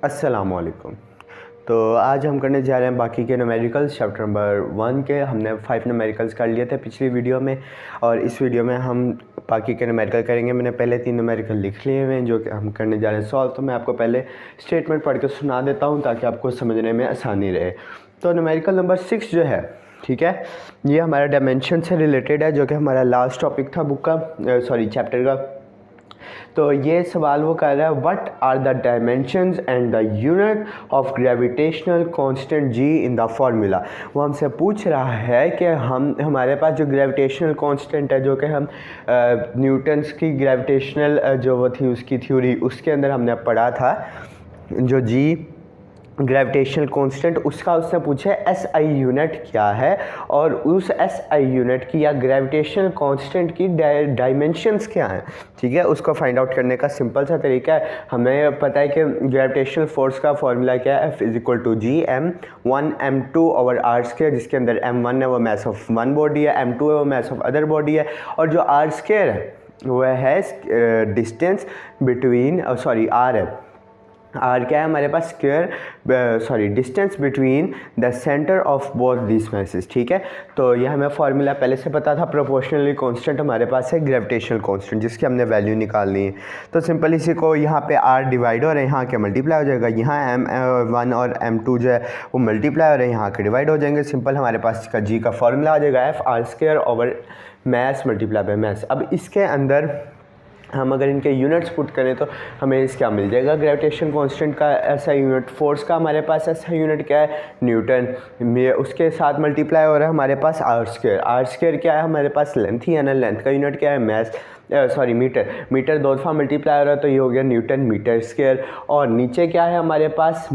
अस्सलामुअलैकुम। तो आज हम करने जा रहे हैं बाकी के न्यूमेरिकल्स चैप्टर नंबर 1 के। हमने 5 न्यूमेरिकल्स कर लिए थे पिछली वीडियो में और इस वीडियो में हम बाकी के न्यूमेरिकल करेंगे। मैंने पहले 3 न्यूमेरिकल लिख लिए हुए हैं जो कि हम करने जा रहे हैं सॉल्व। तो मैं आपको पहले स्टेटमेंट पढ़ के सुना देता हूँ ताकि आपको समझने में आसानी रहे। तो न्यूमेरिकल नंबर 6 जो है, ठीक है, ये हमारा डायमेंशन से रिलेटेड है जो कि हमारा लास्ट टॉपिक था बुक का, चैप्टर का। तो ये सवाल वो कर रहा है, what are the dimensions and the unit of gravitational constant G in the formula. वो हमसे पूछ रहा है कि हमारे पास जो ग्रेविटेशनल कांस्टेंट है, जो कि हम न्यूटन्स की ग्रेविटेशनल जो वो थी उसकी थ्योरी, उसके अंदर हमने पढ़ा था जो जी ग्रेविटेशनल कांस्टेंट, उसका उसने पूछा है एसआई यूनिट क्या है और उस एसआई यूनिट की या ग्रेविटेशनल कांस्टेंट की डायमेंशंस क्या हैं। ठीक है, उसको फाइंड आउट करने का सिंपल सा तरीका है। हमें पता है कि ग्रेविटेशनल फोर्स का फॉर्मूला क्या है, F=g m1 m2 over are square, जिसके अंदर m1 है वो मास ऑफ वन बॉडी है, m2 है वो मास ऑफ अदर बॉडी है, और जो आर स्क्वायर है वह है डिस्टेंस बिटवीन आर है। आर क्या है हमारे पास, square distance between the centre of both this message. ठीक है, तो यह हमें फार्मूला पहले से पता था। प्रोपोर्शनली कांस्टेंट हमारे पास है ग्रेविटेशनल कांस्टेंट, जिसकी हमने वैल्यू निकालनी है। तो सिंपल इसी को यहाँ पे आर डिवाइड हो रहा है, यहाँ के मल्टीप्लाई हो जाएगा, यहाँ m1 और m2 जो है वो मल्टीप्लाई हो रहे हैं, यहाँ के डिवाइड हो जाएंगे। सिंपल हमारे पास इसका जी का फॉर्मूला आ जाएगा F(r²) over mass multiply by mass. अब इसके अंदर हम अगर इनके यूनिट्स पुट करें तो हमें इसका मिल जाएगा ग्रेविटेशन कांस्टेंट का ऐसा यूनिट, फोर्स का हमारे पास ऐसा यूनिट क्या है, न्यूटन में, उसके साथ मल्टीप्लाई हो रहा है हमारे पास आर स्क्वायर क्या है हमारे पास, लेंथ ही है ना, लेंथ का यूनिट क्या है, मीटर दो दफ़ा मल्टीप्लाई हो रहा है तो ये हो गया न्यूटन मीटर स्क्वायर। और नीचे क्या है हमारे पास,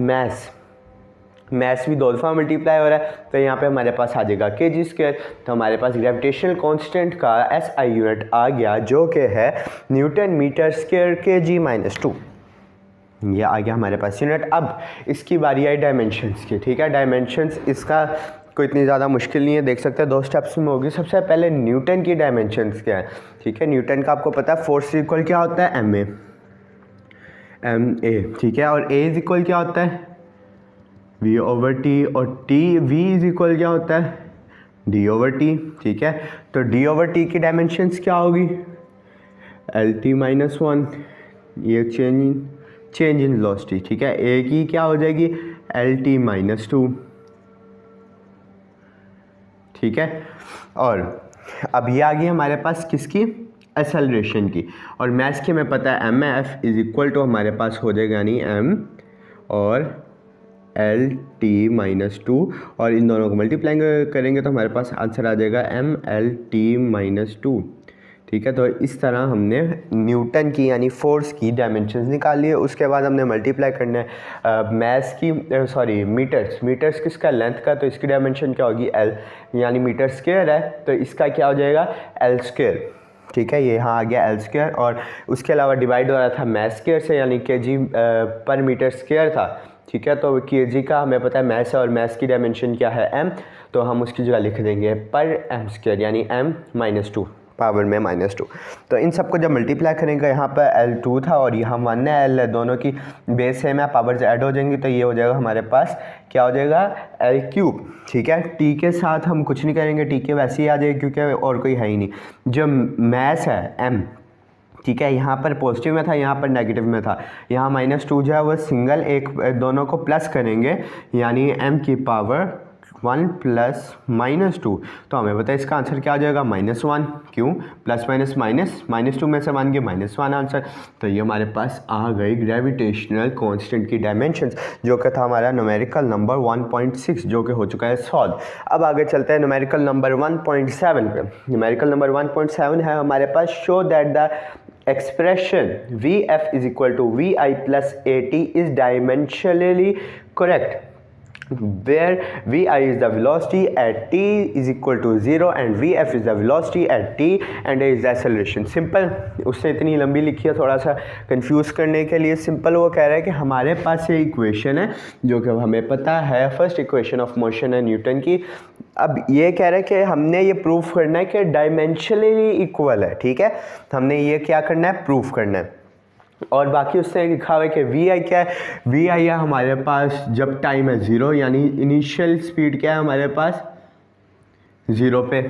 मैस भी दो दफ़ा मल्टीप्लाई हो रहा है तो यहाँ पे हमारे पास आ जाएगा kg²। तो हमारे पास ग्रेविटेशनल कांस्टेंट का SI यूनिट आ गया जो कि है न्यूटन मीटर स्क्वायर kg-2। ये आ गया हमारे पास यूनिट। अब इसकी बारी आई डायमेंशंस की। ठीक है, डायमेंशंस इसका कोई इतनी ज़्यादा मुश्किल नहीं है, देख सकते हैं 2 स्टेप्स में होगी। सबसे पहले न्यूटन की डायमेंशंस क्या है। ठीक है, न्यूटन का आपको पता है फोर्स इक्वल क्या होता है, ma। ठीक है, और a इज इक्वल क्या होता है, v/t, और v इक्वल क्या होता है, d/t। ठीक है, तो d/t की डायमेंशंस क्या होगी, Lt-1, ये चेंज इन वेलोसिटी। ठीक है, a की क्या हो जाएगी, Lt-2। ठीक है, और अब ये आ गई हमारे पास किसकी, एक्सेलरेशन की। और मैस की हमें पता है mf इज इक्वल टू हमारे पास हो जाएगा यानी m और Lt-2, और इन दोनों को मल्टीप्लाई करेंगे तो हमारे पास आंसर आ जाएगा mLt-2। ठीक है, तो इस तरह हमने न्यूटन की यानी फोर्स की डायमेंशंस निकाल लिए। उसके बाद हमने मल्टीप्लाई करना है मैस की, मीटर्स किसका, लेंथ का, तो इसकी डायमेंशन क्या होगी, L, यानी मीटर स्क्वायर है तो इसका क्या हो जाएगा, L²। ठीक है, ये यहाँ आ गया L², और उसके अलावा डिवाइड हो रहा था मैस स्क्वायर से यानी kg पर मीटर स्क्वायर था। ठीक है, तो kg का हमें पता है मैस है और मैस की डायमेंशन क्या है, m, तो हम उसकी जगह लिख देंगे पर m² यानी m-2 पावर में -2। तो इन सबको जब मल्टीप्लाई करेंगे, यहाँ पर L2 था और यहाँ 1 है, L है, दोनों की बेस सेम है, पावर्स ऐड हो जाएंगी तो ये हो जाएगा हमारे पास क्या हो जाएगा, L3। ठीक है, टी के साथ हम कुछ नहीं करेंगे, टी के वैसे ही आ जाएगी क्योंकि और कोई है ही नहीं। जो मैस है m, ठीक है, यहाँ पर पॉजिटिव में था, यहाँ पर नेगेटिव में था, यहाँ -2 जो है वो सिंगल, एक दोनों को प्लस करेंगे यानी m की पावर 1 प्लस -2, तो हमें पता है इसका आंसर क्या आ जाएगा, -1। क्यों, प्लस माइनस माइनस, -2 में से 1 के -1 आंसर। तो ये हमारे पास आ गई ग्रेविटेशनल कांस्टेंट की डायमेंशंस, जो कि था हमारा न्यूमेरिकल नंबर 1.6 जो कि हो चुका है सॉल्व। अब आगे चलते हैं न्यूमेरिकल नंबर 1.7 पे। न्यूमेरिकल नंबर 1.7 है हमारे पास, show that the expression Vf is equal to Vi plus At is dimensionally correct, where Vi is the velocity at t is equal to 0 and Vf is the velocity at t and A is the acceleration। Simple, उससे इतनी लंबी लिखी है थोड़ा सा confuse करने के लिए। सिंपल वो कह रहा है कि हमारे पास ये इक्वेशन है जो कि हमें पता है, फर्स्ट इक्वेशन ऑफ मोशन है न्यूटन की। अब ये कह रहा है कि हमने ये प्रूफ करना है कि डायमेंशनली इक्वल है। ठीक है, हमने ये क्या करना है, प्रूफ करना है। और बाकी उसने लिखा हुआ है कि वी आई क्या है, वी आई है हमारे पास जब टाइम है 0, यानी इनिशियल स्पीड क्या है हमारे पास 0 पे,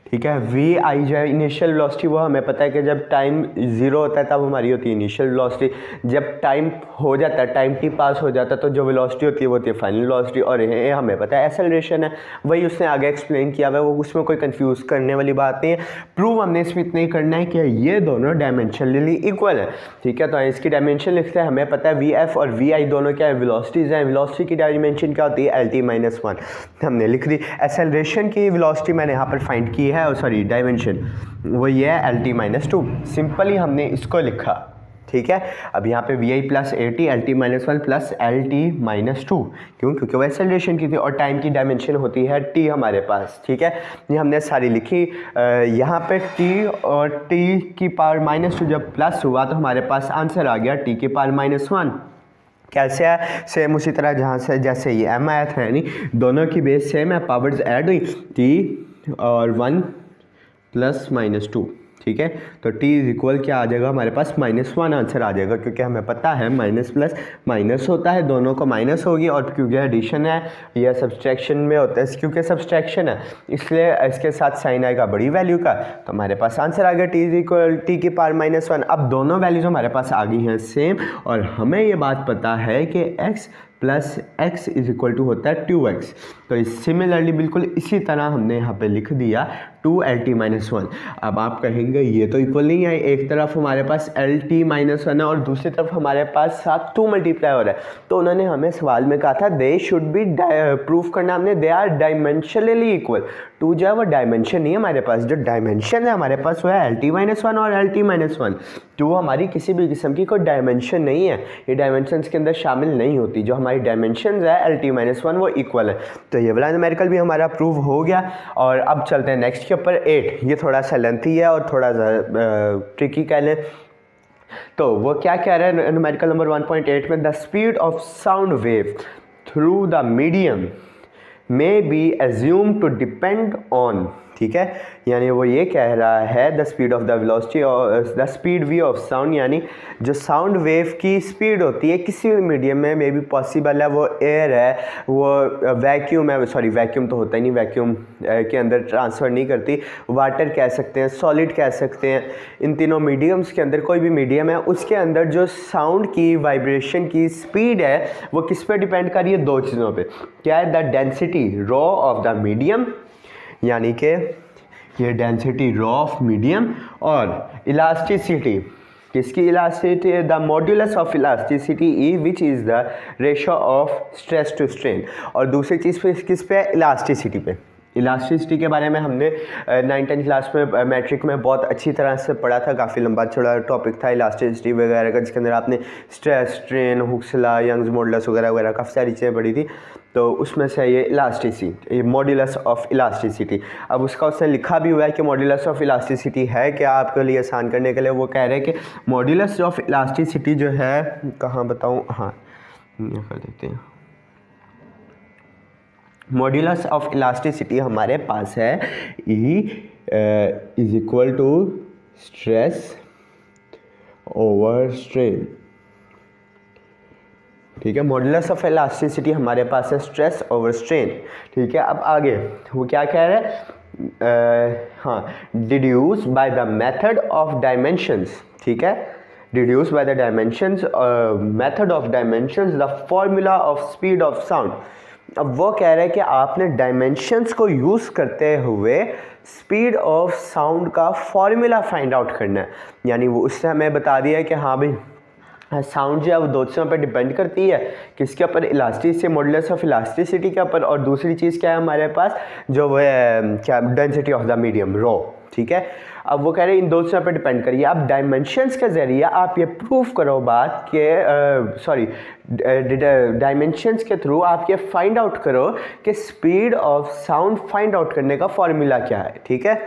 ठीक है। वी आई जो है इनिशियल वेलोसिटी, वो हमें पता है कि जब टाइम 0 होता है तब हमारी होती है इनिशियल वेलोसिटी, जब टाइम हो जाता है, टाइम टी पास हो जाता है तो जो वेलोसिटी होती है वो होती है फाइनल वेलोसिटी, और ये हमें पता है एक्सेलरेशन है, वही उसने आगे एक्सप्लेन किया हुआ है, वो उसमें कोई कंफ्यूज करने वाली बात नहीं है। प्रूव हमने इसमें इतना ही करना है कि ये दोनों डायमेंशनली इक्वल है, ठीक है। तो इसकी डायमेंशन लिखते हैं, हमें पता है वी एफ और वी आई दोनों क्या है, वेलोसिटीज़ हैं। वेलोसिटी की डायमेंशन क्या होती है, एल टी माइनस 1, हमने लिख दी। एक्सेलरेशन की वेलोसिटी मैंने यहाँ पर फाइंड की है, सॉरी डायमेंशन, वो ये है एल टी माइनस 2, सिंपली हमने इसको लिखा, ठीक है। अब यहाँ पे v i plus a t, l t minus 1 plus l t minus 2, क्यों, क्योंकि वो एक्सेलरेशन की थी और टाइम की डायमेंशन होती है टी हमारे पास, ठीक है। ये हमने सारी लिखी। यहाँ पे टी और टी की पावर -2 जब प्लस हुआ तो हमारे पास आंसर आ गया टी की पावर -1। कैसे है, सेम उसी तरह जहाँ से जैसे ये एम आया था, यानी दोनों की बेस सेम है, पावर्स ऐड हुई, टी और 1 प्लस -2, ठीक है। तो t इज इक्वल क्या आ जाएगा हमारे पास, -1 आंसर आ जाएगा, क्योंकि हमें पता है माइनस प्लस माइनस होता है, दोनों को माइनस होगी, और क्योंकि एडिशन है या सब्सट्रैक्शन में होता है, क्योंकि सब्सट्रैक्शन है इसलिए इसके साथ साइन आएगा बड़ी वैल्यू का, तो हमारे पास आंसर आ गया t इज इक्वल टी की पावर -1। अब दोनों वैल्यूज हमारे पास आ गई हैं सेम, और हमें ये बात पता है कि x plus x is equal to होता है 2x, तो सिमिलरली बिल्कुल इसी तरह हमने यहाँ पे लिख दिया 2LT-1। अब आप कहेंगे ये तो इक्वल नहीं है, एक तरफ हमारे पास LT-1 है और दूसरी तरफ हमारे पास साथ 2 मल्टीप्लाई हो रहा है, तो उन्होंने हमें सवाल में कहा था दे शुड बी प्रूफ करना, हमने दे आर डायमेंशनली इक्वल। 2 जो है वो डायमेंशन नहीं है हमारे पास, जो डायमेंशन है हमारे पास वो है LT-1 और LT-1। 2 हमारी किसी भी किस्म की कोई डायमेंशन नहीं है, ये डायमेंशंस के अंदर शामिल नहीं होती, जो हमारी डायमेंशंस है LT-1 वो इक्वल है। तो ये वाला न्यूमेरिकल भी हमारा प्रूव हो गया। और अब चलते हैं नेक्स्ट के ऊपर 8, ये थोड़ा सा लेंथी है और थोड़ा सा ट्रिकी कह लें। तो वो क्या कह रहा है न्यूमेरिकल नंबर 1.8 में, the speed of sound wave through the medium may be assumed to depend on, ठीक है, यानी वो ये कह रहा है the speed of the velocity और the speed V of sound, यानी जो साउंड वेव की स्पीड होती है किसी भी मीडियम में, मे बी पॉसिबल है वो एयर है, वो वैक्यूम है, सॉरी वैक्यूम तो होता ही नहीं, वैक्यूम के अंदर ट्रांसफ़र नहीं करती, वाटर कह सकते हैं, सॉलिड कह सकते हैं, इन तीनों मीडियम्स के अंदर कोई भी मीडियम है उसके अंदर जो साउंड की वाइब्रेशन की स्पीड है वो किस पे डिपेंड कर रही है, 2 चीज़ों पे। क्या है, the density rho of the medium, यानी कि ये डेंसिटी रॉ ऑफ मीडियम, और इलास्टिसिटी, किसकी elasticity, the modulus of elasticity E which is the ratio of stress to strain. और दूसरी चीज़ पे किस पे, इलास्टिसिटी पे। इलास्टिसिटी के बारे में हमने 9th क्लास में मैट्रिक में बहुत अच्छी तरह से पढ़ा था, काफ़ी लंबा चौड़ा टॉपिक था इलास्टिसिटी वगैरह का, जिसके अंदर आपने stress, strain, Hooke's law, Young's modulus वगैरह वगैरह काफ़ी सारी चीज़ें पढ़ी थी। तो उसमें से ये इलास्टिसिटी, ये मॉड्यूलस ऑफ इलास्टिसिटी, अब उसका उसने लिखा भी हुआ है कि मॉड्यूलस ऑफ इलास्टिसिटी है क्या, आपके लिए आसान करने के लिए वो कह रहे हैं कि मॉड्यूलस ऑफ इलास्टिसिटी जो है, कहाँ बताऊँ, हाँ कर देते हैं, मॉड्यूलस ऑफ इलास्टिसिटी हमारे पास है E is equal to stress over strain, ठीक है। मॉड्यूलस ऑफ इलास्टिसिटी हमारे पास है स्ट्रेस ओवर स्ट्रेन, ठीक है। अब आगे वो क्या कह रहे हैं, हाँ, deduce by the method of dimensions, ठीक है, deduce by the dimensions, method of dimensions the formula of speed of sound. अब वो कह रहे हैं कि आपने डायमेंशंस को यूज़ करते हुए स्पीड ऑफ साउंड का फॉर्मूला फाइंड आउट करना है, यानी वो उससे हमें बता दिया है कि हाँ भाई साउंड जो है वो 2 चीज़ों पर डिपेंड करती है, किसके ऊपर, इलास्टिसिटी, मॉड्यूलस ऑफ इलास्टिसिटी के ऊपर, और दूसरी चीज़ क्या है हमारे पास, जो वो है क्या, density of the medium raw, ठीक है। अब वो कह रहे हैं इन 2 चीज़ों पर डिपेंड करिए, अब डायमेंशंस के ज़रिए आप ये प्रूफ करो बात कि सॉरी डायमेंशंस के थ्रू आप ये फाइंड आउट करो कि speed of sound find out करने का फॉर्मूला क्या है, ठीक है।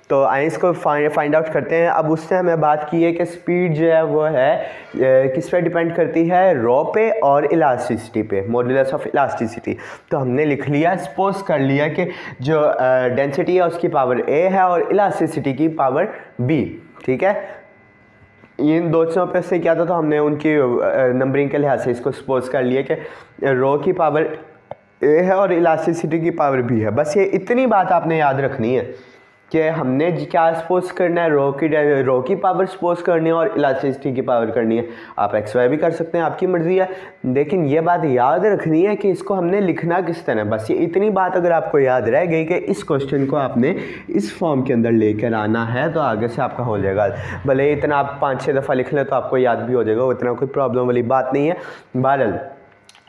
तो आइए इसको फाइंड आउट करते हैं। अब उससे हमें बात की है कि स्पीड जो है वो है किस पे डिपेंड करती है, रो पे और इलास्टिसिटी पे, मॉड्यूलस ऑफ इलास्टिसिटी। तो हमने लिख लिया, सपोज कर लिया कि जो डेंसिटी है उसकी पावर a है और इलास्टिसिटी की पावर b, ठीक है। इन दो चीज़ों पे से क्या था, तो हमने उनकी नंबरिंग के लिहाज से इसको सपोज कर लिया कि रो की पावर a है और इलास्टिसिटी की पावर b है। बस ये इतनी बात आपने याद रखनी है कि हमने क्या सपोज करना है, रो की पावर सपोज करनी है और इलास्टिसिटी की पावर करनी है। आप एक्स वाई भी कर सकते हैं, आपकी मर्ज़ी है, लेकिन ये बात याद रखनी है कि इसको हमने लिखना किस तरह। बस ये इतनी बात अगर आपको याद रह गई कि इस क्वेश्चन को आपने इस फॉर्म के अंदर लेकर आना है, तो आगे से आपका हो जाएगा। भले इतना आप 5-6 दफ़ा लिख लें तो आपको याद भी हो जाएगा, उतना कोई प्रॉब्लम वाली बात नहीं है। बहरहाल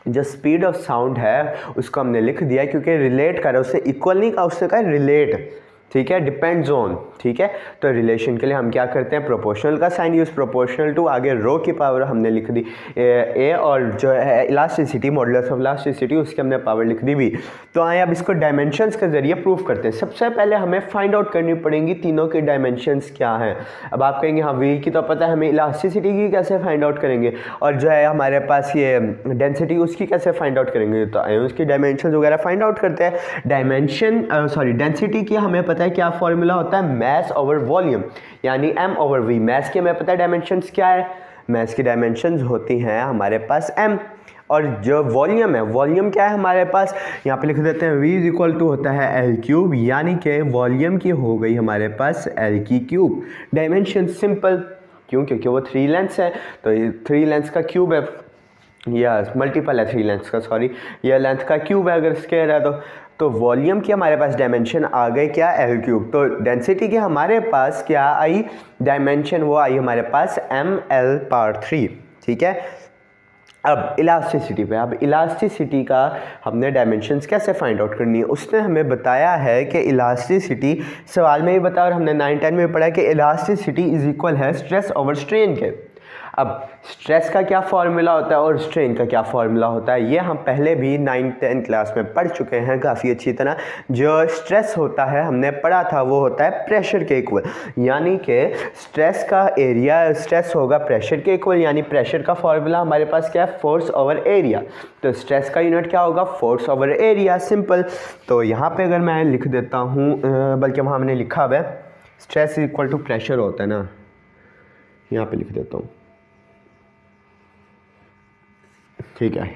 जो स्पीड ऑफ साउंड है उसको हमने लिख दिया, क्योंकि रिलेट कर, उससे इक्वल नहीं कहा, उससे कहा रिलेट, ठीक है, डिपेंड्स ऑन, ठीक है। तो रिलेशन के लिए हम क्या करते हैं, प्रोपोर्शनल का साइन यूज़, प्रोपोर्शनल टू, आगे रो की पावर हमने लिख दी ए और जो है इलास्टिसिटी, मॉडुलस ऑफ इलास्टिसिटी, उसकी हमने पावर लिख दी भी। तो आए अब इसको डायमेंशंस के ज़रिए प्रूफ करते हैं। सबसे पहले हमें फाइंड आउट करनी पड़ेंगी तीनों की डायमेंशंस क्या हैं। अब आप कहेंगे हाँ व्हील की तो पता है, हमें इलास्टिसिटी की कैसे फाइंड आउट करेंगे, और जो है हमारे पास ये डेंसिटी उसकी कैसे फाइंड आउट करेंगे। तो आए उसकी डायमेंशन वगैरह फाइंड आउट करते हैं। डेंसिटी की हमें पता है क्या फॉर्मूला होता है, मैस ओवर वॉल्यूम, यानी m ओवर v। मैस की हमें पता है डायमेंशंस क्या है, मैस की डायमेंशंस होती हैं हमारे पास m, और जो वॉल्यूम है, वॉल्यूम क्या है हमारे पास, यहाँ पे लिख देते हैं v इज इक्वल टू होता है l क्यूब, यानी कि वॉल्यूम की हो गई हमारे पास l की क्यूब। डायमेंशन सिंपल, क्यों, क्योंकि वो 3 लेंथ्स है, तो ये 3 लेंथ्स का क्यूब है, या मल्टीपल है 3 लेंथ्स का, सॉरी, यह लेंथ का क्यूब है अगर स्क्वायर है तो वॉल्यूम की हमारे पास डायमेंशन आ गए क्या, एल क्यूब। तो डेंसिटी की हमारे पास क्या आई डायमेंशन, वो आई हमारे पास ml/3, ठीक है। अब इलास्टिसिटी पे, अब इलास्टिसिटी का हमने डायमेंशंस कैसे फाइंड आउट करनी है। उसने हमें बताया है कि इलास्टिसिटी, सवाल में ही बताया और हमने 9-10 में पढ़ा कि इलास्टिसिटी इज इक्वल है स्ट्रेस ओवर स्ट्रेन के। अब स्ट्रेस का क्या फॉर्मूला होता है और स्ट्रेन का क्या फॉर्मूला होता है, ये हम पहले भी 9-10 क्लास में पढ़ चुके हैं काफ़ी अच्छी तरह। जो स्ट्रेस होता है हमने पढ़ा था वो होता है प्रेशर के इक्वल, यानी कि स्ट्रेस का एरिया, स्ट्रेस होगा प्रेशर के इक्वल, यानी प्रेशर का फॉर्मूला हमारे पास क्या है, फोर्स ओवर एरिया। तो स्ट्रेस का यूनिट क्या होगा, फोर्स ओवर एरिया, सिंपल। तो यहाँ पर अगर मैं लिख देता हूँ, बल्कि वहाँ हमने लिखा हुआ है स्ट्रेस इक्वल टू प्रेशर होता है ना, यहाँ पर लिख देता हूँ, ठीक है।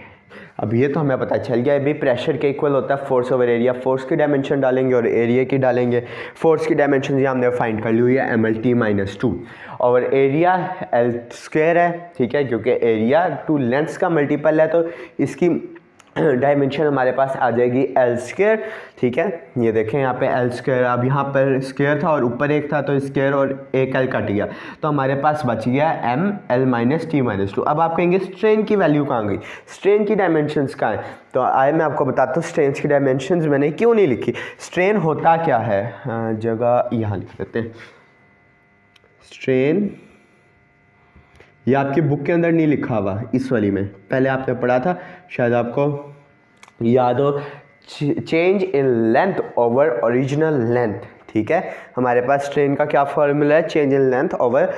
अब ये तो हमें पता चल गया है भी प्रेशर के इक्वल होता है फोर्स ओवर एरिया। फोर्स की डायमेंशन डालेंगे और एरिया की डालेंगे। फोर्स की डायमेंशन ये हमने फाइंड कर ली हुई है mlt-2 और एरिया l स्क्वायर है, ठीक है, क्योंकि एरिया 2 लेंथ्स का मल्टीपल है, तो इसकी डायमेंशन हमारे पास आ जाएगी एल स्क्वायर, ठीक है। ये देखें यहाँ पे एल स्क्वायर, अब यहाँ पर स्क्वायर था और ऊपर एक था, तो स्क्वायर और एक एल कट गया, तो हमारे पास बच गया ml-t-2। अब आप कहेंगे स्ट्रेन की वैल्यू कहाँ गई, स्ट्रेन की डायमेंशंस कहाँ है। तो आए मैं आपको बताता हूँ स्ट्रेन की डायमेंशंस मैंने क्यों नहीं लिखी। स्ट्रेन होता क्या है, जगह यहाँ लिख देते हैं स्ट्रेन, ये आपकी बुक के अंदर नहीं लिखा हुआ, इस वाली में पहले आपने पढ़ा था, शायद आपको याद हो, change in length over original length, ठीक है। हमारे पास स्ट्रेन का क्या फॉर्मूला है, change in length over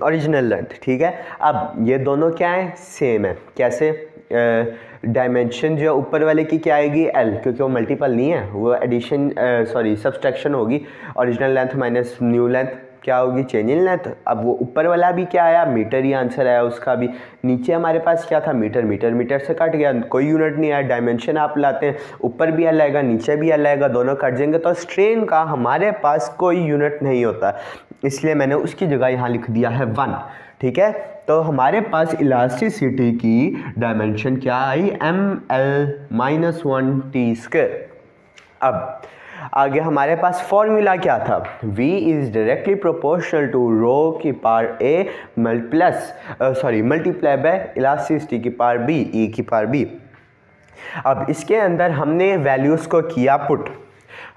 original length, ठीक है। अब ये दोनों क्या है, सेम है, कैसे, डायमेंशन जो ऊपर वाले की क्या आएगी एल, क्योंकि वो मल्टीपल नहीं है, वो एडिशन सब्सट्रैक्शन होगी, original length minus new length क्या होगी, चेंज इन लेंथ। अब वो ऊपर वाला भी क्या आया, मीटर ही आंसर आया उसका भी। नीचे हमारे पास क्या था, मीटर, मीटर मीटर से कट गया, कोई यूनिट नहीं आया। डायमेंशन आप लाते हैं, ऊपर भी एल आएगा नीचे भी एल आएगा, दोनों कट जाएंगे, तो स्ट्रेन का हमारे पास कोई यूनिट नहीं होता, इसलिए मैंने उसकी जगह यहाँ लिख दिया है 1, ठीक है। तो हमारे पास इलास्टिसिटी की डायमेंशन क्या आई, ml-1t²। अब आगे हमारे पास फॉर्मूला क्या था, v is directly proportional to rho की power a multiply by elasticity की पावर b, e की पावर b। अब इसके अंदर हमने वैल्यूज़ को किया पुट,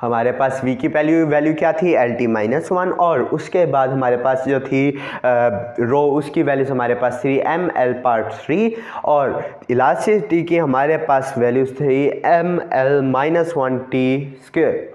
हमारे पास v की वैल्यू क्या थी, LT-1, और उसके बाद हमारे पास जो थी रो उसकी वैल्यूज हमारे पास थी ML⁻3 और इलास्टिसिटी की हमारे पास वैल्यूज थी ML-1t²।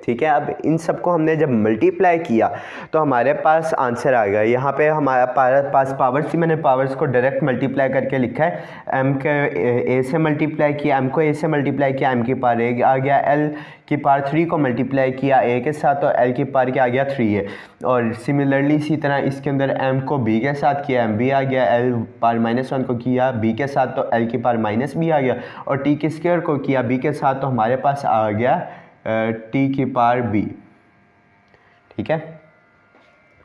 ठीक है, अब इन सबको हमने जब मल्टीप्लाई किया तो हमारे पास आंसर आ गया। यहाँ पे हमारे पास पावर्स थी, मैंने पावर्स को डायरेक्ट मल्टीप्लाई करके लिखा है। m के a से मल्टीप्लाई किया, m को a से मल्टीप्लाई किया, m की पावर a आ गया, l की पावर 3 को मल्टीप्लाई किया a के साथ तो l की पावर क्या आ गया 3 है। और सिमिलरली इसी तरह इसके अंदर m को b के साथ किया, m b आ गया, l पावर -1 को किया b के साथ तो l की पावर -b आ गया, और t के स्क्वायर को किया b के साथ तो हमारे पास आ गया t की पावर b। ठीक है,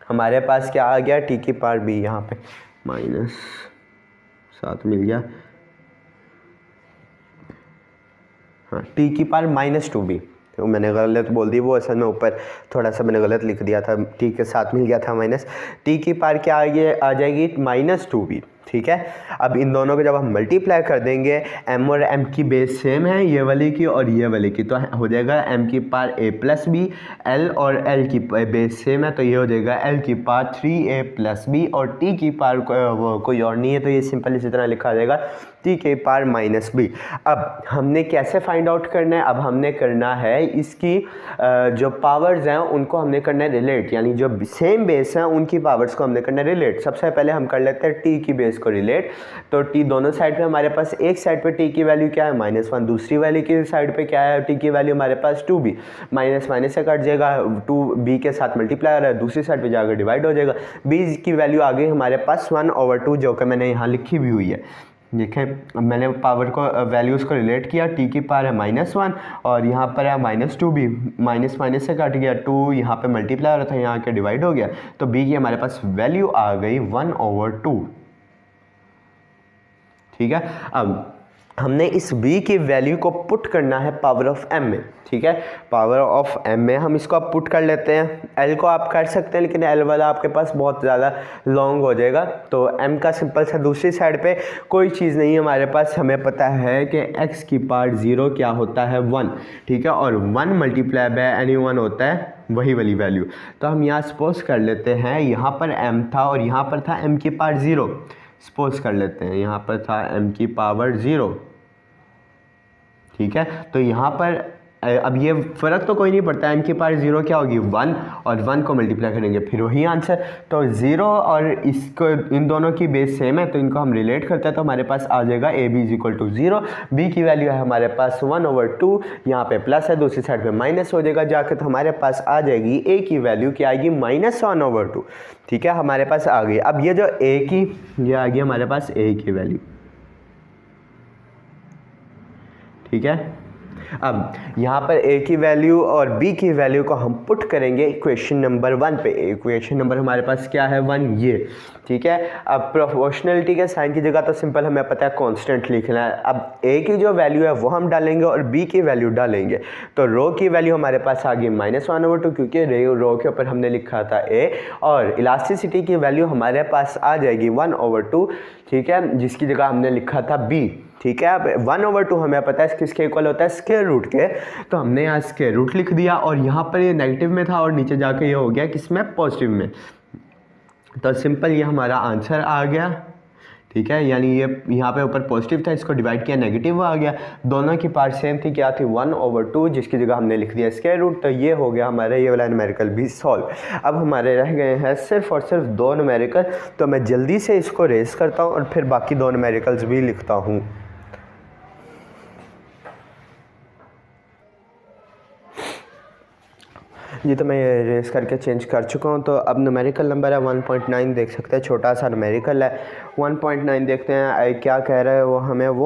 हमारे पास क्या आ गया, t की पावर b, यहाँ पे -7 मिल गया, हाँ t की पावर -2b। तो मैंने गलत बोल दी, वो असल में ऊपर थोड़ा सा मैंने गलत लिख दिया था, t के साथ मिल गया था माइनस, t की पावर क्या आ जाएगी -2b। ठीक है, अब इन दोनों को जब हम मल्टीप्लाई कर देंगे, m और m की बेस सेम है, ये वाली की और ये वाली की, तो हो जाएगा m की पावर a+b, l और l की बेस सेम है तो ये हो जाएगा l की पावर 3a+b, और t की पावर कोई और नहीं है तो ये सिंपल इसी तरह लिखा जाएगा t की पावर -b। अब हमने कैसे फाइंड आउट करना है, अब हमने करना है इसकी जो पावर्स हैं उनको हमने करना है रिलेट, यानी जो सेम बेस हैं उनकी पावर्स को हमने करना है रिलेट। सबसे पहले हम कर लेते हैं t की बेस को रिलेट, तो t दोनों साइड पे हमारे पास, एक साइड पे t की वैल्यू क्या है -1, दूसरी वाली की साइड पे क्या है t की वैल्यू हमारे पास 2b, माइनस माइनस से कट जाएगा, 2b के साथ मल्टीप्लाई हो रहा है, दूसरी साइड पे जाकर डिवाइड हो जाएगा, b की वैल्यू आ गई हमारे पास 1/2 जो कि मैंने यहाँ लिखी भी हुई है। देखें, मैंने पावर को वैल्यूज़ को रिलेट किया, t की पावर है -1 और यहाँ पर है -2b, माइनस माइनस से कट गया, 2 यहाँ पे मल्टीप्लाई हो रहा था यहाँ के डिवाइड हो गया, तो b की हमारे पास वैल्यू आ गई 1/2। ठीक है, अब हमने इस b की वैल्यू को पुट करना है पावर ऑफ m में। ठीक है, पावर ऑफ m में हम इसको अब पुट कर लेते हैं। l को आप कर सकते हैं लेकिन l वाला आपके पास बहुत ज़्यादा लॉन्ग हो जाएगा, तो m का सिंपल सा दूसरी साइड पे कोई चीज़ नहीं है हमारे पास, हमें पता है कि x की पावर 0 क्या होता है 1। ठीक है, और 1 मल्टीप्लाई बाय एनी 1 होता है वही वाली वैल्यू, तो हम यहाँ सपोज कर लेते हैं यहाँ पर m था और यहाँ पर था m की पावर 0, सपोज कर लेते हैं यहाँ पर था m की पावर 0। ठीक है, तो यहाँ पर अब ये फ़र्क तो कोई नहीं पड़ता, m की पावर 0 क्या होगी 1, और 1 को मल्टीप्लाई करेंगे फिर वही आंसर, तो 0 और इसको इन दोनों की बेस सेम है तो इनको हम रिलेट करते हैं, तो हमारे पास आ जाएगा ab = 0, b की वैल्यू है हमारे पास 1/2, यहाँ पे प्लस है दूसरी साइड पे माइनस हो जाएगा जाके, तो हमारे पास आ जाएगी a की वैल्यू क्या आएगी -1/2। ठीक है, हमारे पास आ गई। अब ये जो a की ये आ गई हमारे पास a की वैल्यू। ठीक है, अब यहाँ पर a की वैल्यू और b की वैल्यू को हम पुट करेंगे इक्वेशन नंबर 1 पे। इक्वेशन नंबर हमारे पास क्या है 1 ये। ठीक है, अब प्रोपोर्शनलिटी के साइन की जगह तो सिंपल हमें पता है कांस्टेंट लिखना है। अब a की जो वैल्यू है वो हम डालेंगे और b की वैल्यू डालेंगे, तो रो की वैल्यू हमारे पास आ गई -1/2 क्योंकि रो के ऊपर हमने लिखा था a, और इलास्टिसिटी की वैल्यू हमारे पास आ जाएगी 1/2। ठीक है, जिसकी जगह हमने लिखा था b। ठीक है, अब 1/2 हमें पता है किसके इक्वल होता है, स्क्वायर रूट के, तो हमने यहाँ स्क्वायर रूट लिख दिया और यहाँ पर ये नेगेटिव में था और नीचे जाके ये हो गया किसमें, पॉजिटिव में, तो सिंपल ये हमारा आंसर आ गया। ठीक है, यानी ये यहाँ पे ऊपर पॉजिटिव था, इसको डिवाइड किया नेगेटिव आ गया, दोनों की पार्ट सेम थी, क्या थी 1/2, जिसकी जगह हमने लिख दिया स्क्वायर रूट, तो ये हो गया हमारा ये वाला न्यूमेरिकल भी सॉल्व। अब हमारे रह गए हैं सिर्फ और सिर्फ 2 न्यूमेरिकल, तो मैं जल्दी से इसको रेस करता हूँ और फिर बाकी 2 न्यूमेरिकल्स भी लिखता हूँ। जी, तो मैं ये रेस करके चेंज कर चुका हूँ। तो अब न्यूमेरिकल नंबर है 1.9, देख सकते हैं छोटा सा न्यूमेरिकल है 1.9। देखते हैं क्या कह रहा है वो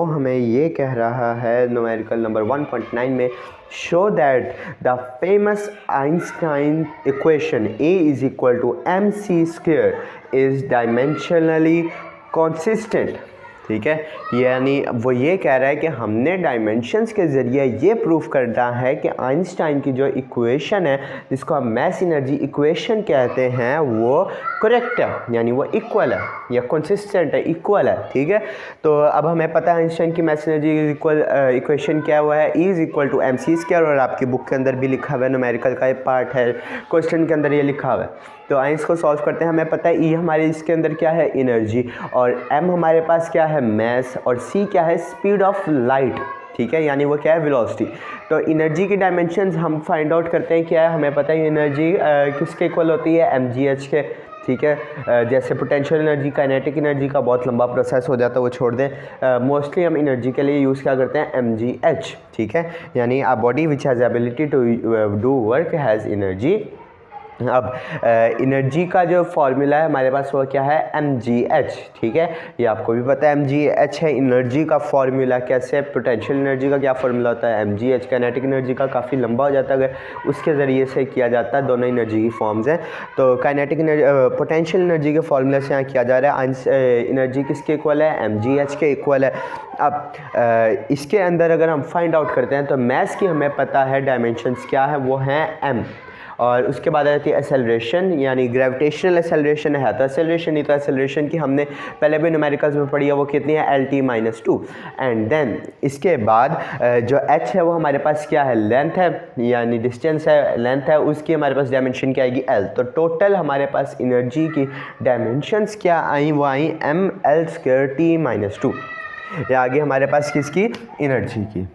हमें ये कह रहा है न्यूमेरिकल नंबर 1.9 में, show that the famous Einstein equation A = mc² is dimensionally consistent। ठीक है, यानी वो ये कह रहा है कि हमने डायमेंशंस के ज़रिए ये प्रूफ करना है कि आइंस्टाइन की जो इक्वेशन है, जिसको हम मैस एनर्जी इक्वेशन कहते हैं, वो करेक्ट है, यानी वो इक्वल है या कंसिस्टेंट है, इक्वल है। ठीक है, तो अब हमें पता है आइंस्टाइन की मैस एनर्जी इक्वेशन क्या हुआ है, E = mc², और आपकी बुक के अंदर भी लिखा हुआ है, न्यूमेरिकल का एक पार्ट है, क्वेश्चन के अंदर ये लिखा हुआ है। तो आइए इसको सॉल्व करते हैं। हमें पता है E हमारे इसके अंदर क्या है, एनर्जी, और M हमारे पास क्या है, मैस, और C क्या है, स्पीड ऑफ लाइट। ठीक है, यानी वो क्या है, वेलोसिटी। तो एनर्जी की डायमेंशंस हम फाइंड आउट करते हैं क्या है, हमें पता है एनर्जी किसके इक्वल होती है, mgh के। ठीक है, जैसे पोटेंशियल एनर्जी, काइनेटिक एनर्जी का बहुत लंबा प्रोसेस हो जाता है, वो छोड़ दें। मोस्टली हम एनर्जी के लिए यूज़ क्या करते हैं, mgh। ठीक है, यानी a body which has ability to do work has energy. अब एनर्जी का जो फॉर्मूला है हमारे पास वो क्या है, mgh। ठीक है, ये आपको भी पता है mgh है एनर्जी का फॉर्मूला। कैसे, पोटेंशियल एनर्जी का क्या फॉर्मूला होता है, mgh। काइनेटिक एनर्जी का काफ़ी लंबा हो जाता है, अगर उसके ज़रिए से किया जाता है, दोनों एनर्जी की फॉर्म्स हैं। तो काइनेटिक एनर्जी, पोटेंशियल एनर्जी के फॉर्मूले से यहाँ किया जा रहा है, एनर्जी किसके इक्वल है, mgh के इक्वल है। अब इसके अंदर अगर हम फाइंड आउट करते हैं तो मैस की हमें पता है डायमेंशंस क्या है, वो हैं m, और उसके बाद आ जाती है एक्सेलरेशन, यानी ग्रेविटेशनल एक्सेलरेशन है, तो एक्सेलरेशन ही, तो एक्सेलरेशन की हमने पहले भी न्यूमेरिकल्स में पढ़ी है, वो कितनी है, LT-2। एंड देन इसके बाद जो h है वो हमारे पास क्या है, लेंथ है, यानी डिस्टेंस है, लेंथ है, उसकी हमारे पास डायमेंशन क्या आएगी, L। तो टोटल हमारे पास एनर्जी की डायमेंशंस क्या आई, वो आई mL²T-2। ये आगे हमारे पास किसकी, एनर्जी की।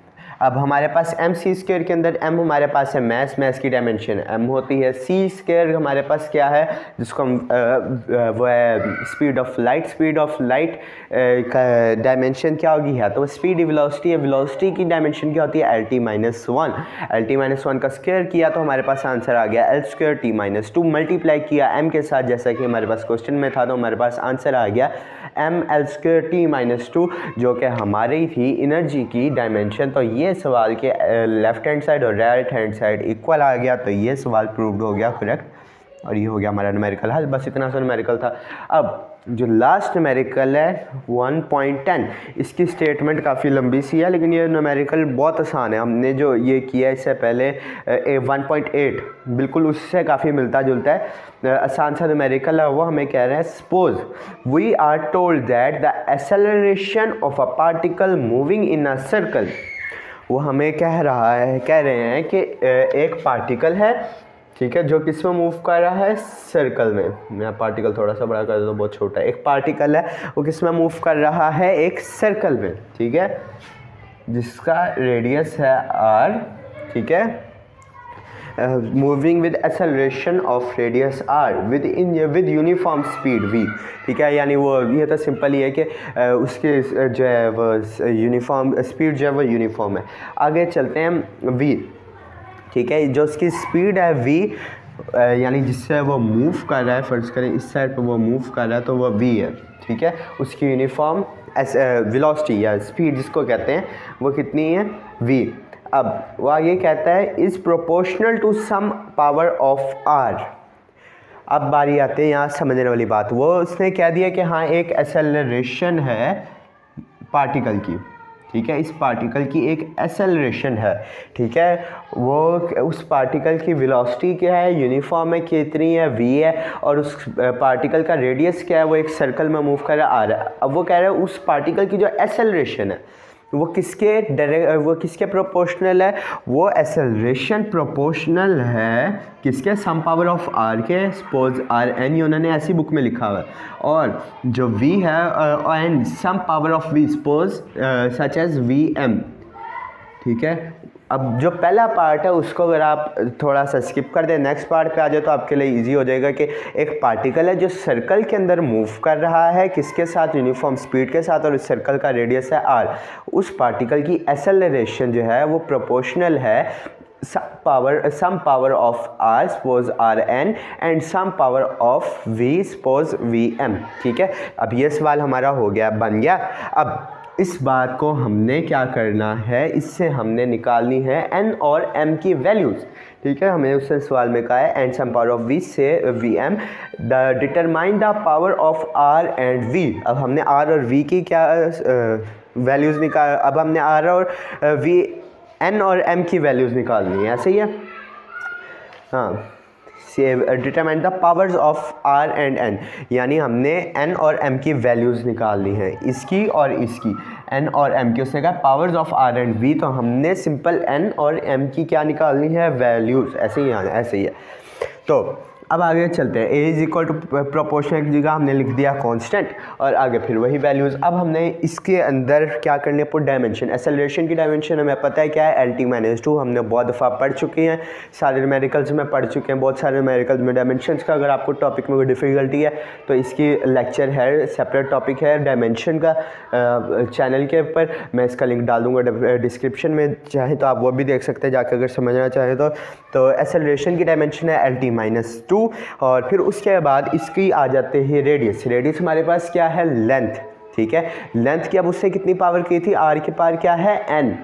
अब हमारे पास mc² के अंदर m हमारे पास है मैस, मैस की डायमेंशन m होती है, c² हमारे पास क्या है, जिसको हम वो है speed of light. Speed of light का डायमेंशन क्या होगी है, तो स्पीड वेलोसिटी है, वेलोसिटी की डायमेंशन क्या होती है, LT-1। LT-1 का स्क्वायर किया तो हमारे पास आंसर आ गया L²T-2। मल्टीप्लाई किया m के साथ, जैसा कि हमारे पास क्वेश्चन में था, तो हमारे पास आंसर आ गया mL²T-2, जो कि हमारी थी एनर्जी की डायमेंशन। तो ये सवाल के लेफ्ट हैंड साइड और राइट हैंड साइड इक्वल आ गया, तो ये सवाल प्रूव्ड हो गया करेक्ट, और ये हो गया हमारा न्यूमेरिकल हल। बस इतना सा न्यूमेरिकल था। अब जो लास्ट न्यूमेरिकल है 1.10, इसकी स्टेटमेंट काफ़ी लंबी सी है, लेकिन ये न्यूमेरिकल बहुत आसान है। हमने जो ये किया इससे पहले 1.8 बिल्कुल उससे काफ़ी मिलता जुलता है, आसान सा न्यूमेरिकल है। वो हमें कह रहे हैं, suppose we are told that the acceleration of a particle moving in a circle. वो हमें कह रहे हैं कि एक पार्टिकल है, ठीक है, जो किस में मूव कर रहा है, सर्कल में। मैं पार्टिकल थोड़ा सा बड़ा कर दूँ, बहुत छोटा है। एक पार्टिकल है, वो किस में मूव कर रहा है, एक सर्कल में, ठीक है, जिसका रेडियस है r। ठीक है, moving with acceleration of radius r with uniform speed v। ठीक है, यानी वो ये तो सिंपल ही है कि उसके जो है वो यूनिफॉर्म स्पीड जो है वो यूनिफॉर्म है। आगे चलते हैं v। ठीक है, जो उसकी स्पीड है v, यानी जिससे वो मूव कर रहा है, फर्ज करें इस साइड पर वो मूव कर रहा है, तो वो v है। ठीक है, उसकी यूनिफॉर्म वेलोसिटी या स्पीड जिसको कहते हैं, वो कितनी है, v। अब वो आगे कहता है is proportional to some power of r। अब बारी आते हैं यहाँ समझने वाली बात। वो उसने कह दिया कि हाँ एक एक्सेलरेशन है पार्टिकल की, ठीक है, इस पार्टिकल की एक एक्सेलरेशन है। ठीक है, वो उस पार्टिकल की वेलोसिटी क्या है, यूनिफॉर्म है, कितनी है, v है, और उस पार्टिकल का रेडियस क्या है, वो एक सर्कल में मूव कर रहा है, r। अब वो कह रहा है उस पार्टिकल की जो एक्सेलरेशन है वो किसके प्रोपोर्शनल है, वो एक्सेलरेशन प्रोपोर्शनल है किसके, सम पावर ऑफ r के, सपोज rn, उन्होंने ऐसी बुक में लिखा हुआ है, और जो v है and some power of v, suppose such as vm। ठीक है, अब जो पहला पार्ट है उसको अगर आप थोड़ा सा स्किप कर दें, नेक्स्ट पार्ट पे आ जाए, तो आपके लिए इजी हो जाएगा कि एक पार्टिकल है जो सर्कल के अंदर मूव कर रहा है, किसके साथ, यूनिफॉर्म स्पीड के साथ, और उस सर्कल का रेडियस है r। उस पार्टिकल की एक्सेलरेशन जो है वो प्रोपोर्शनल है some power of r, suppose rn, and some power of v, suppose vm। ठीक है, अब ये सवाल हमारा हो गया, बन गया। अब इस बात को हमने क्या करना है, इससे हमने निकालनी है n और m की वैल्यूज़। ठीक है, हमें उससे सवाल में कहा है and some power of V से V M the determine the power of are and V. अब हमने आर और वी की क्या वैल्यूज़ निकाल, अब हमने आर और वी एन और एम की वैल्यूज़ निकालनी है, ऐसे ही है। हाँ, determine the powers of are and n, यानी हमने एन और एम की वैल्यूज़ निकालनी है, इसकी और इसकी, एन और एम की। उसने कहा powers of are and v, तो हमने सिंपल एन और एम की क्या निकालनी है, वैल्यूज़। ऐसे ही आना, ऐसे ही है। तो अब आगे चलते हैं। ए इज इक्वल टू प्रोपोर्शनल की जगह हमने लिख दिया कांस्टेंट और आगे फिर वही वैल्यूज़। अब हमने इसके अंदर क्या करने पुट डायमेंशन, एक्सेलरेशन की डायमेंशन हमें पता है क्या है, LT-2। हमने बहुत दफ़ा पढ़ चुके हैं, सारे न्यूमेरिकल्स में पढ़ चुके हैं, बहुत सारे न्यूमेरिकल्स में डायमेंशंस का अगर आपको टॉपिक में कोई डिफ़िकल्टी है तो इसकी लेक्चर है, सेपरेट टॉपिक है डायमेंशन का चैनल के ऊपर। मैं इसका लिंक डाल दूँगा डिस्क्रिप्शन में, चाहे तो आप वो भी देख सकते हैं जाकर अगर समझना चाहें तो एक्सेलरेशन की डायमेंशन है LT-2। और फिर उसके बाद इसकी आ जाते हैं रेडियस। रेडियस हमारे पास क्या है, लेंथ। ठीक है, लेंथ की अब उससे कितनी पावर की थी, आर की पावर क्या है, एन,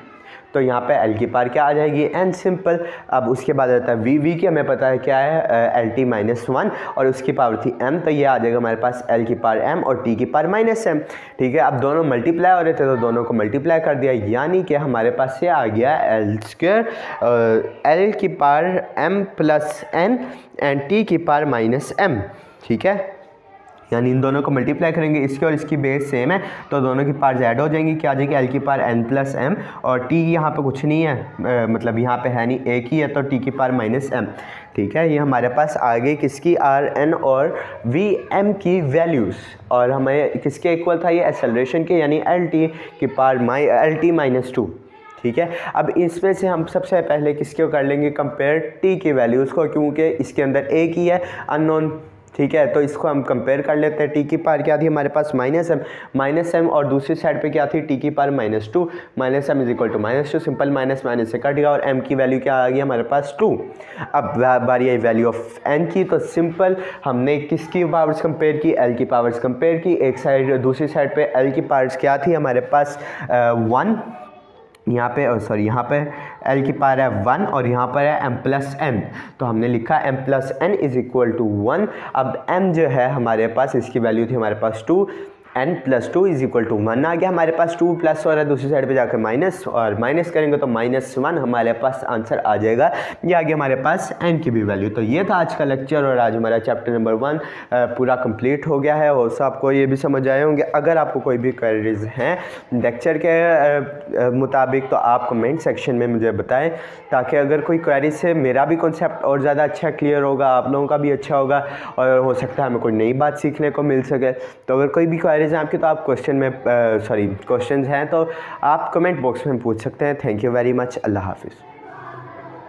तो यहाँ पे एल की पावर क्या आ जाएगी, एन, सिंपल। अब उसके बाद आता है वी की हमें पता है क्या है, LT-1 और उसकी पावर थी एम, तो ये आ जाएगा हमारे पास एल की पावर एम और टी की पावर -m। ठीक है, अब दोनों मल्टीप्लाई हो रहे थे तो दोनों को मल्टीप्लाई कर दिया, यानी कि हमारे पास ये आ गया L² एल की power m + n and T की पावर -m। ठीक है, यानी इन दोनों को मल्टीप्लाई करेंगे, इसकी और इसकी बेस सेम है तो दोनों की पार्ट्स ऐड हो जाएंगी, क्या आ जाएगी, एल की पावर n + m और t यहाँ पे कुछ नहीं है, मतलब यहाँ पे है नहीं, एक ही है तो t की पावर -m। ठीक है, ये हमारे पास आ गई किसकी, आर एन और वी एम की वैल्यूज़। और हमें किसके इक्वल था ये, एक्सेलरेशन के, यानी LT की पावर LT-2। ठीक है, अब इसमें से हम सबसे पहले किसको कर लेंगे कंपेयर, t की वैल्यूज़ को, क्योंकि इसके अंदर एक ही है अननोन। ठीक है, तो इसको हम कंपेयर कर लेते हैं। टी की पावर क्या थी हमारे पास, -m और दूसरी साइड पे क्या थी, टी की power -2, -m = -2, simple minus minus से कट गया और m की वैल्यू क्या आ गई हमारे पास 2। अब बारी आई वैल्यू ऑफ n की, तो सिंपल हमने किसकी पावर्स कंपेयर की, l की पावर्स कंपेयर की। एक साइड दूसरी साइड पे l की पावर्स क्या थी हमारे पास 1, यहाँ पे सॉरी यहाँ पे l की पावर है 1 और यहाँ पर है m + n, तो हमने लिखा m + n = 1। अब m जो है हमारे पास, इसकी वैल्यू थी हमारे पास 2, n + 2 = 1 आ गया हमारे पास, 2 प्लस हो रहा है दूसरी साइड पे जाकर माइनस, और माइनस करेंगे तो -1 हमारे पास आंसर आ जाएगा। ये आ गया हमारे पास n की भी वैल्यू। तो ये था आज का लेक्चर और आज हमारा चैप्टर नंबर 1 पूरा कंप्लीट हो गया है। और आपको ये भी समझ आए होंगे। अगर आपको कोई भी क्वेरीज हैं लेक्चर के मुताबिक तो आप कमेंट सेक्शन में मुझे बताएं, ताकि अगर कोई क्वेरीज से मेरा भी कॉन्सेप्ट और ज़्यादा अच्छा क्लियर होगा, आप लोगों का भी अच्छा होगा और हो सकता है हमें कोई नई बात सीखने को मिल सके। तो अगर कोई भी क्वेरीज हैं आपकी तो आप क्वेश्चंस हैं तो आप कमेंट बॉक्स में पूछ सकते हैं। Thank you very much. अल्लाह हाफिज़।